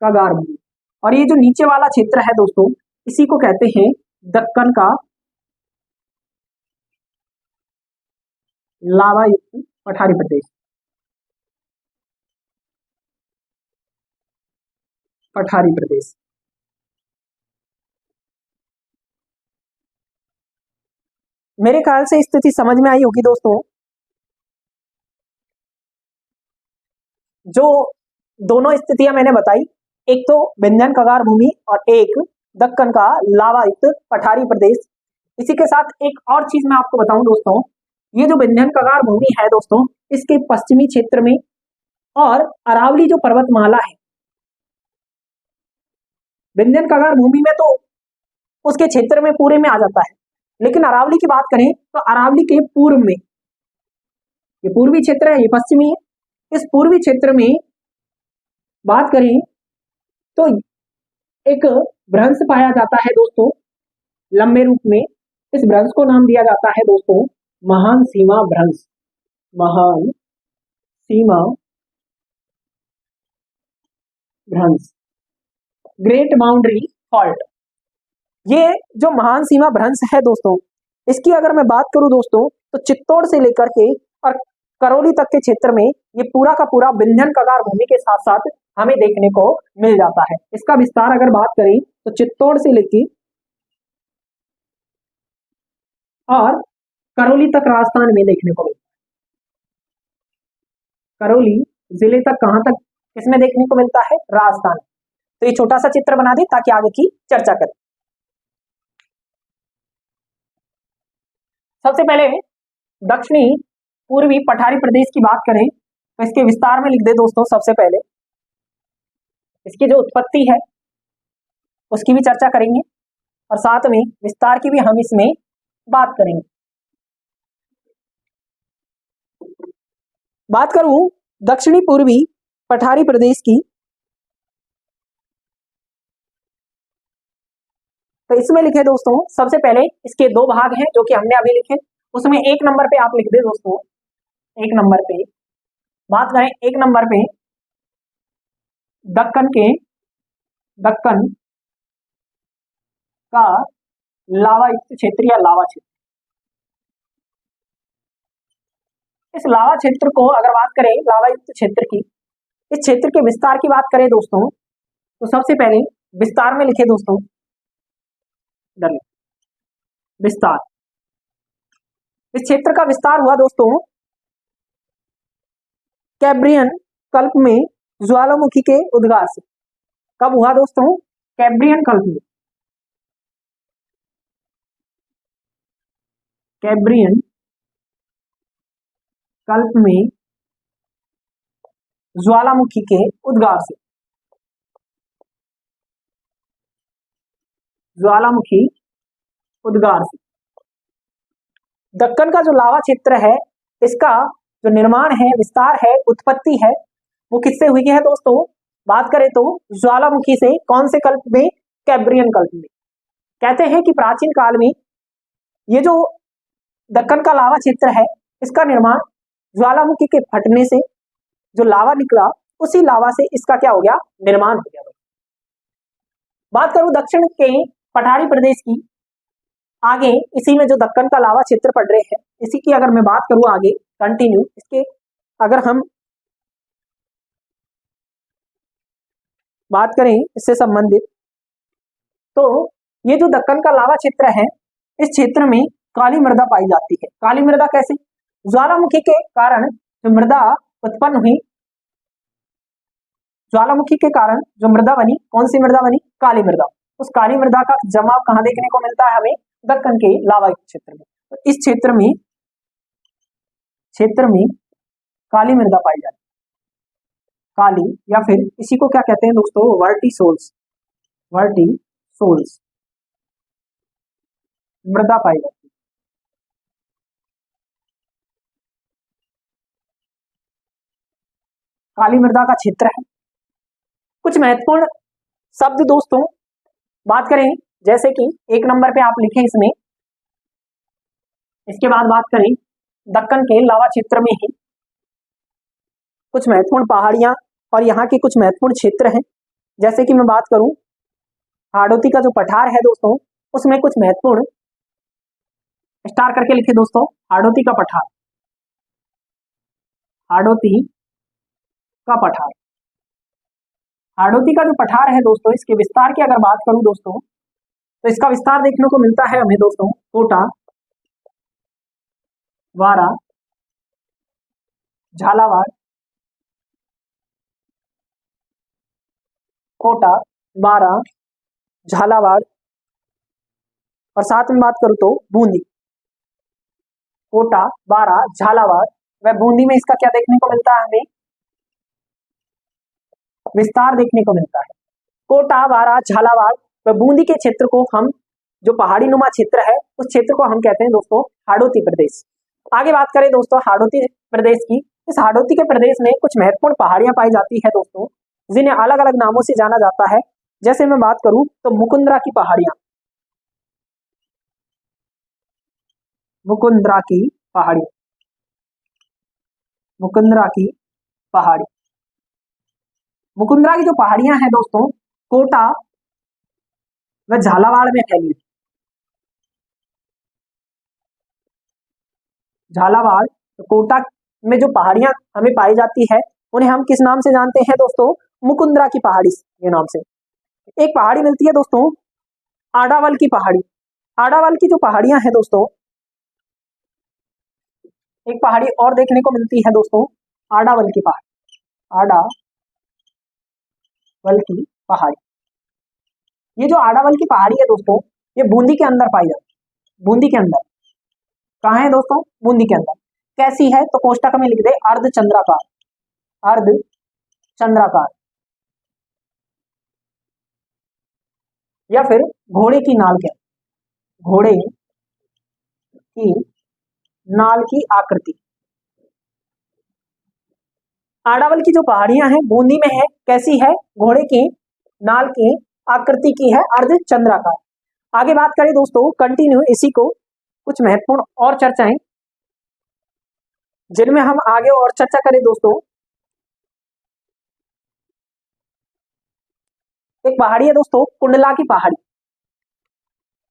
कगार भूमि। और ये जो नीचे वाला क्षेत्र है दोस्तों, इसी को कहते हैं दक्कन का लावायुक्त पठारी प्रदेश, पठारी प्रदेश। मेरे ख्याल से स्थिति समझ में आई होगी दोस्तों। जो दोनों स्थितियां मैंने बताई, एक तो विंध्यन कगार भूमि और एक दक्कन का लावायुक्त पठारी प्रदेश। इसी के साथ एक और चीज मैं आपको बताऊं दोस्तों, ये जो विंध्यन कगार भूमि है दोस्तों, इसके पश्चिमी क्षेत्र में और अरावली जो पर्वतमाला है, विंध्यन कगार भूमि में तो उसके क्षेत्र में पूरे में आ जाता है, लेकिन अरावली की बात करें तो अरावली के पूर्व में, ये पूर्वी क्षेत्र है, ये पश्चिमी है। इस पूर्वी क्षेत्र में बात करें तो एक भ्रंश पाया जाता है दोस्तों लंबे रूप में। इस भ्रंश को नाम दिया जाता है दोस्तों महान सीमा भ्रंश, महान सीमा भ्रंश, ग्रेट बाउंड्री फॉल्ट। ये जो महान सीमा भ्रंश है दोस्तों, इसकी अगर मैं बात करूं दोस्तों, तो चित्तौड़ से लेकर के और करौली तक के क्षेत्र में ये पूरा का पूरा विंध्यन कगार भूमि के साथ साथ हमें देखने को मिल जाता है। इसका विस्तार अगर बात करें तो चित्तौड़ से लेकर और करौली तक राजस्थान में देखने को मिलता है। करौली जिले तक कहां तक इसमें देखने को मिलता है, राजस्थान। तो ये छोटा सा चित्र बना दे ताकि आगे की चर्चा करें। सबसे पहले दक्षिणी पूर्वी पठारी प्रदेश की बात करें तो इसके विस्तार में लिख दे दोस्तों। सबसे पहले इसकी जो उत्पत्ति है उसकी भी चर्चा करेंगे और साथ में विस्तार की भी हम इसमें बात करेंगे। बात करूं दक्षिणी पूर्वी पठारी प्रदेश की, तो इसमें लिखे दोस्तों सबसे पहले इसके 2 भाग हैं जो कि हमने अभी लिखे, उसमें 1 नंबर पे आप लिख दे दोस्तों। 1 नंबर पे बात करें, 1 नंबर पे दक्कन का लावायुक्त क्षेत्र या लावा क्षेत्र। इस लावा क्षेत्र को अगर बात करें लावायुक्त क्षेत्र की, इस क्षेत्र के विस्तार की बात करें दोस्तों, तो सबसे पहले विस्तार में लिखे दोस्तों विस्तार। इस क्षेत्र का विस्तार हुआ दोस्तों कैम्ब्रियन कल्प में ज्वालामुखी के उद्गार से। कब हुआ दोस्तों, कैम्ब्रियन कल्प में, कैम्ब्रियन कल्प में ज्वालामुखी के उद्गार से, ज्वालामुखी उद्गार से। दक्कन का जो लावा क्षेत्र है, इसका जो निर्माण है, विस्तार है, उत्पत्ति है, वो किससे हुई है दोस्तों, बात करें तो ज्वालामुखी से। कौन से कल्प में, कैम्ब्रियन कल्प में। कहते हैं कि प्राचीन काल में ये जो दक्कन का लावा क्षेत्र है, इसका निर्माण ज्वालामुखी के फटने से जो लावा निकला, उसी लावा से इसका क्या हो गया, निर्माण हो गया। बात करूं दक्षिण के पठारी प्रदेश की, आगे इसी में जो दक्कन का लावा क्षेत्र पड़ रहे हैं, इसी की अगर मैं बात करूं आगे कंटिन्यू, इसके अगर हम बात करें इससे संबंधित, तो ये जो दक्कन का लावा क्षेत्र है, इस क्षेत्र में काली मृदा पाई जाती है। काली मृदा कैसे, ज्वालामुखी के कारण जो मृदा उत्पन्न हुई, ज्वालामुखी के कारण जो मृदा बनी, कौन सी मृदा बनी? काली मृदा। उस काली मृदा का जमाव कहाँ देखने को मिलता है हमें? दक्कन के लावा क्षेत्र में। तो इस क्षेत्र में काली मृदा पाई जाती है, काली, या फिर इसी को क्या कहते हैं दोस्तों? वर्टिसोल्स मृदा पाई जाती है। काली मृदा का क्षेत्र है। कुछ महत्वपूर्ण शब्द दोस्तों बात करें, जैसे कि 1 नंबर पे आप लिखें इसमें, इसके बाद बात करें दक्कन के लावा क्षेत्र में ही कुछ महत्वपूर्ण पहाड़ियां और यहाँ के कुछ महत्वपूर्ण क्षेत्र हैं। जैसे कि मैं बात करूं हाड़ौती का जो पठार है दोस्तों, उसमें कुछ महत्वपूर्ण, स्टार करके लिखे दोस्तों, हाड़ौती का पठार, हाड़ौती का पठार। हाड़ौती का जो पठार है दोस्तों, इसके विस्तार की अगर बात करूं दोस्तों, तो इसका विस्तार देखने को मिलता है हमें दोस्तों कोटा, वारा, झालावाड़, कोटा, बारा, झालावाड़, और साथ में बात करूं तो बूंदी। कोटा, बारा, झालावाड़ व बूंदी में इसका क्या देखने को मिलता है हमें? विस्तार देखने को मिलता है। कोटा, बारा, झालावाड़ व बूंदी के क्षेत्र को हम, जो पहाड़ी नुमा क्षेत्र है, उस क्षेत्र को हम कहते हैं दोस्तों हाड़ौती प्रदेश। आगे बात करें दोस्तों हाड़ौती प्रदेश की, इस हाड़ौती के प्रदेश में कुछ महत्वपूर्ण पहाड़ियां पाई जाती है दोस्तों, जिन्हें अलग अलग नामों से जाना जाता है। जैसे मैं बात करूं तो मुकुंदरा की पहाड़ियां, मुकुंदरा की पहाड़ी, मुकुंदरा की पहाड़ी, मुकुंदरा की जो पहाड़ियां हैं दोस्तों, कोटा व झालावाड़ में फैली। झालावाड़, कोटा में जो पहाड़ियां हमें पाई जाती है, उन्हें हम किस नाम से जानते हैं दोस्तों? मुकुंदरा की पहाड़ी के नाम से। एक पहाड़ी मिलती है दोस्तों आडावल की पहाड़ी। आडावल की जो पहाड़ियां हैं दोस्तों, एक पहाड़ी और देखने को मिलती है दोस्तों आडावल की पहाड़ी, आडावल की पहाड़ी। ये जो आडावल की पहाड़ी है दोस्तों, ये बूंदी के अंदर पाई जाती है। बूंदी के अंदर कहाँ है दोस्तों? बूंदी के अंदर। कैसी है? तो कोष्टक में लिख दे अर्धचंद्राकार, अर्धचंद्राकार, या फिर घोड़े की नाल के, घोड़े की नाल की आकृति। आडावल की जो पहाड़ियां हैं बूंदी में है, कैसी है? घोड़े की नाल की आकृति की है, अर्धचंद्राकार। आगे बात करें दोस्तों, कंटिन्यू इसी को, कुछ महत्वपूर्ण और चर्चाएं जिनमें हम आगे और चर्चा करें दोस्तों। एक पहाड़ी है दोस्तों कुंडला की पहाड़ी।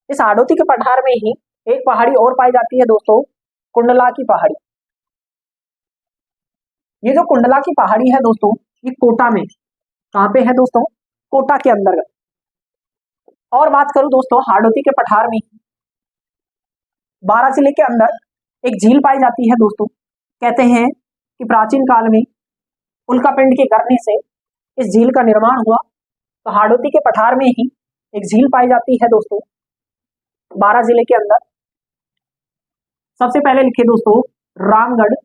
इस हाड़ौती के पठार में ही एक पहाड़ी और पाई जाती है दोस्तों, कुंडला की पहाड़ी। ये जो कुंडला की पहाड़ी है दोस्तों, ये कोटा में, कहां पे है दोस्तों? कोटा के अंतर्गत। और बात करूं दोस्तों हाड़ौती के पठार में, बारां जिले के अंदर एक झील पाई जाती है दोस्तों। कहते हैं कि प्राचीन काल में उल्कापिंड के गिरने से इस झील का निर्माण हुआ। तो हाड़ौती के पठार में ही एक झील पाई जाती है दोस्तों, बारां जिले के अंदर। सबसे पहले लिखे दोस्तों रामगढ़,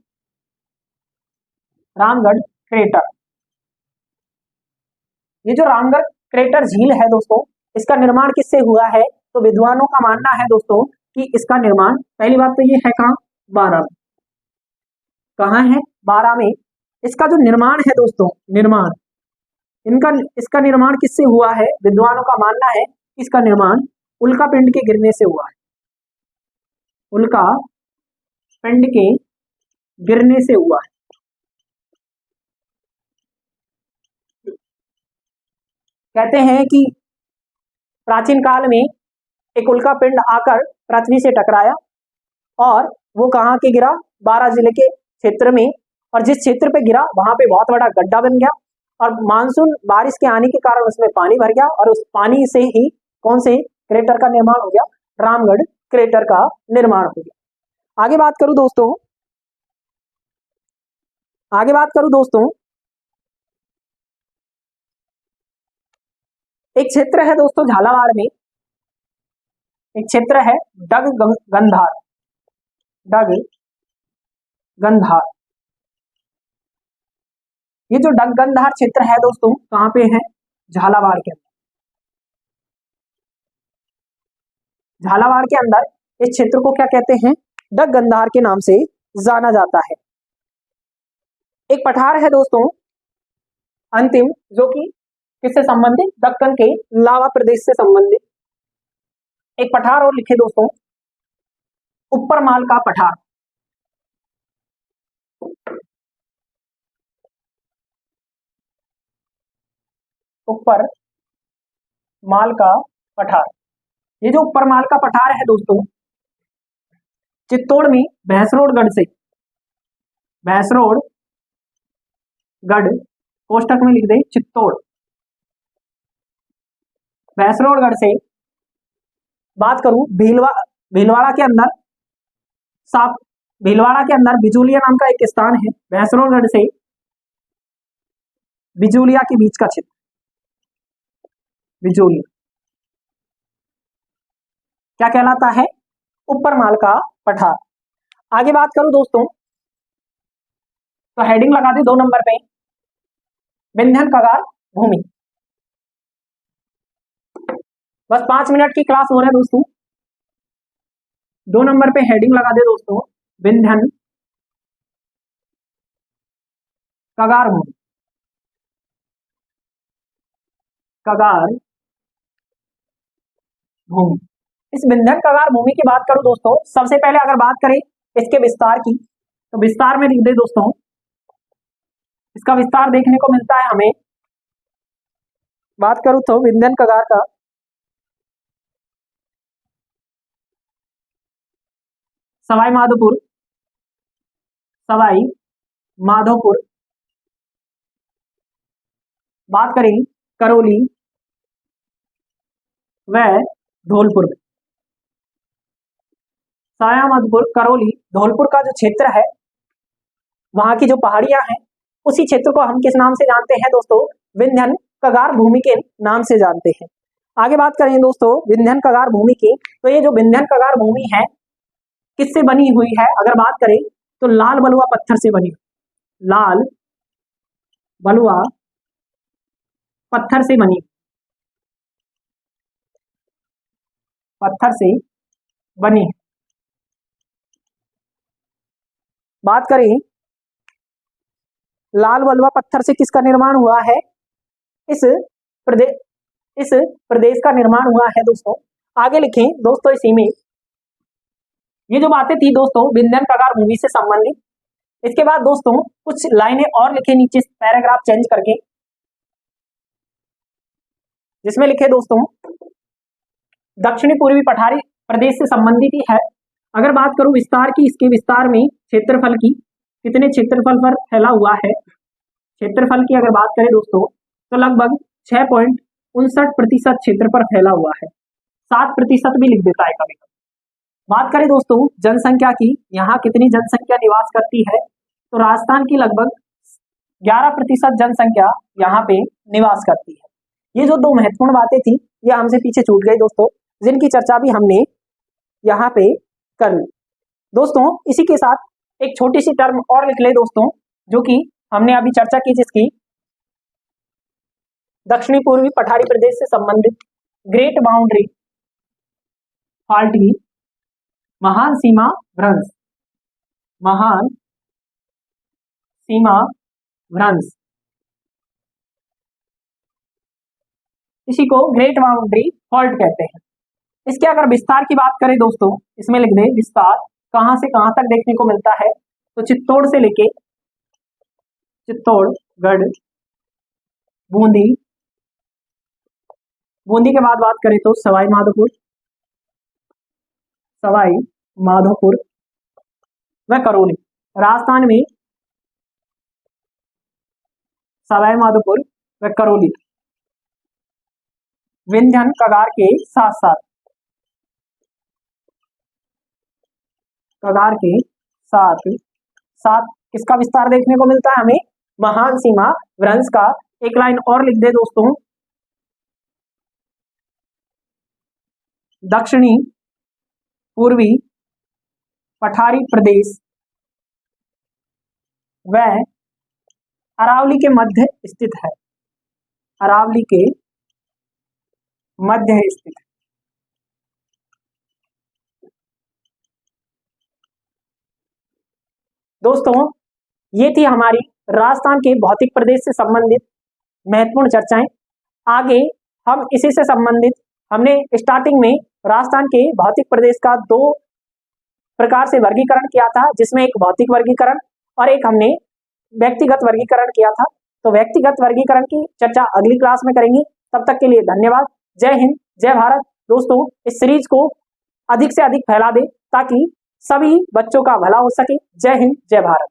रामगढ़ क्रेटर। ये जो रामगढ़ क्रेटर झील है दोस्तों, इसका निर्माण किससे हुआ है? तो विद्वानों का मानना है दोस्तों कि इसका निर्माण, पहली बात तो ये है कहाँ? बारां में। कहाँ है? बारां में। इसका जो निर्माण है दोस्तों, निर्माण इसका निर्माण किससे हुआ है? विद्वानों का मानना है इसका निर्माण उल्कापिंड के गिरने से हुआ है, उल्कापिंड के गिरने से हुआ है। कहते हैं कि प्राचीन काल में एक उल्कापिंड आकर पृथ्वी से टकराया और वो कहाँ के गिरा? बारां जिले के क्षेत्र में। और जिस क्षेत्र पे गिरा वहां पे बहुत बड़ा गड्ढा बन गया और मानसून बारिश के आने के कारण उसमें पानी भर गया और उस पानी से ही कौन से क्रेटर का निर्माण हो गया? रामगढ़ क्रेटर का निर्माण हो गया। आगे बात करूं दोस्तों, एक क्षेत्र है दोस्तों झालावाड़ में, एक क्षेत्र है डग गंधार, डग गंधार। ये जो डग गंधार क्षेत्र है दोस्तों कहां पे है? झालावाड़ के अंदर। झालावाड़ के अंदर इस क्षेत्र को क्या कहते हैं? डग गंधार के नाम से जाना जाता है। एक पठार है दोस्तों अंतिम, जो कि किससे संबंधित? दक्कन के लावा प्रदेश से संबंधित। एक पठार और लिखे दोस्तों, ऊपरमाल का पठार। ऊपर माल का पठार। ये जो ऊपर माल का पठार है दोस्तों, चित्तौड़ में भैंसरोडगढ़ से, भैंसरोडगढ़ कोष्टक में लिख दे चित्तौड़, भैंसरोडगढ़ से बात करूं भीलवाड़ा के अंदर, भीलवाड़ा के अंदर बिजूलिया नाम का एक स्थान है। भैंसरोडगढ़ से बिजूलिया के बीच का क्षेत्र, बिजूलिया क्या कहलाता है? ऊपर माल का पठार। आगे बात करूं दोस्तों तो हेडिंग लगा दे 2 नंबर पे, विंध्यन कगार भूमि। बस 5 मिनट की क्लास हो रहा है दोस्तों। 2 नंबर पे हेडिंग लगा दे दोस्तों, विंध्यन कगार भूमि, कगार भूमि। इस विंध्यन कगार भूमि की बात करूं दोस्तों, सबसे पहले अगर बात करें इसके विस्तार की, तो विस्तार में लिख दे दोस्तों, इसका विस्तार देखने को मिलता है हमें, बात करूं तो विंध्यन कगार का सवाई माधोपुर, बात करें करौली व धौलपुर में। सवाई माधोपुर, करौली, धौलपुर का जो क्षेत्र है, वहां की जो पहाड़ियां हैं, उसी क्षेत्र को हम किस नाम से जानते हैं दोस्तों? विंध्यन कगार भूमि के नाम से जानते हैं। आगे बात करें दोस्तों विंध्यन कगार भूमि की, तो ये जो विंध्यन कगार भूमि है किससे बनी हुई है? अगर बात करें तो लाल बलुआ पत्थर से बनी, लाल बलुआ पत्थर से बनी, पत्थर से बनी है। बात करें लाल बलुआ पत्थर से किसका निर्माण हुआ है? इस प्रदेश का निर्माण हुआ है दोस्तों। आगे लिखें दोस्तों इसी में, ये जो बातें थी दोस्तों विंध्यन कगार भूमि से संबंधित। इसके बाद दोस्तों कुछ लाइनें और लिखे नीचे पैराग्राफ चेंज करके, जिसमें लिखे दोस्तों दक्षिणी पूर्वी पठारी प्रदेश से संबंधित ही है। अगर बात करूं विस्तार की, इसके विस्तार में क्षेत्रफल की, कितने क्षेत्रफल पर फैला हुआ है? क्षेत्रफल की अगर बात करें दोस्तों तो लगभग 6.59% क्षेत्र पर फैला हुआ है। 7% भी लिख देता है कभी कभी। बात करें दोस्तों जनसंख्या की, यहाँ कितनी जनसंख्या निवास करती है? तो राजस्थान की लगभग 11% जनसंख्या यहाँ पे निवास करती है। ये जो 2 महत्वपूर्ण बातें थी ये हमसे पीछे छूट गई दोस्तों, जिनकी चर्चा भी हमने यहाँ पे कर ली। दोस्तों इसी के साथ एक छोटी सी टर्म और लिख ले दोस्तों, जो कि हमने अभी चर्चा की, जिसकी दक्षिणी पूर्वी पठारी प्रदेश से संबंधित ग्रेट बाउंड्री फॉल्ट की महान सीमा भ्रंश, महान सीमा भ्रंश, इसी को ग्रेट बाउंड्री फॉल्ट कहते हैं। इसके अगर विस्तार की बात करें दोस्तों, इसमें लिख दे विस्तार कहां से कहां तक देखने को मिलता है? तो चित्तौड़ से लेके चित्तौड़गढ़, बूंदी, बूंदी के बाद बात करें तो सवाई माधोपुर व करौली। राजस्थान में सवाई माधोपुर व करौली विंध्यन कगार के साथ साथ, कगार के साथ साथ किसका विस्तार देखने को मिलता है हमें? महान सीमा भ्रंश का। एक लाइन और लिख दे दोस्तों, दक्षिणी पूर्वी पठारी प्रदेश व अरावली के मध्य स्थित है। अरावली के मध्य स्थित है। दोस्तों, ये थी हमारी राजस्थान के भौतिक प्रदेश से संबंधित महत्वपूर्ण चर्चाएं। आगे हम इसी से संबंधित, हमने स्टार्टिंग में राजस्थान के भौतिक प्रदेश का 2 प्रकार से वर्गीकरण किया था, जिसमें एक भौतिक वर्गीकरण और एक हमने व्यक्तिगत वर्गीकरण किया था। तो व्यक्तिगत वर्गीकरण की चर्चा अगली क्लास में करेंगे। तब तक के लिए धन्यवाद। जय हिंद, जय भारत। दोस्तों, इस सीरीज को अधिक से अधिक फैला दें ताकि सभी बच्चों का भला हो सके। जय हिंद, जय भारत।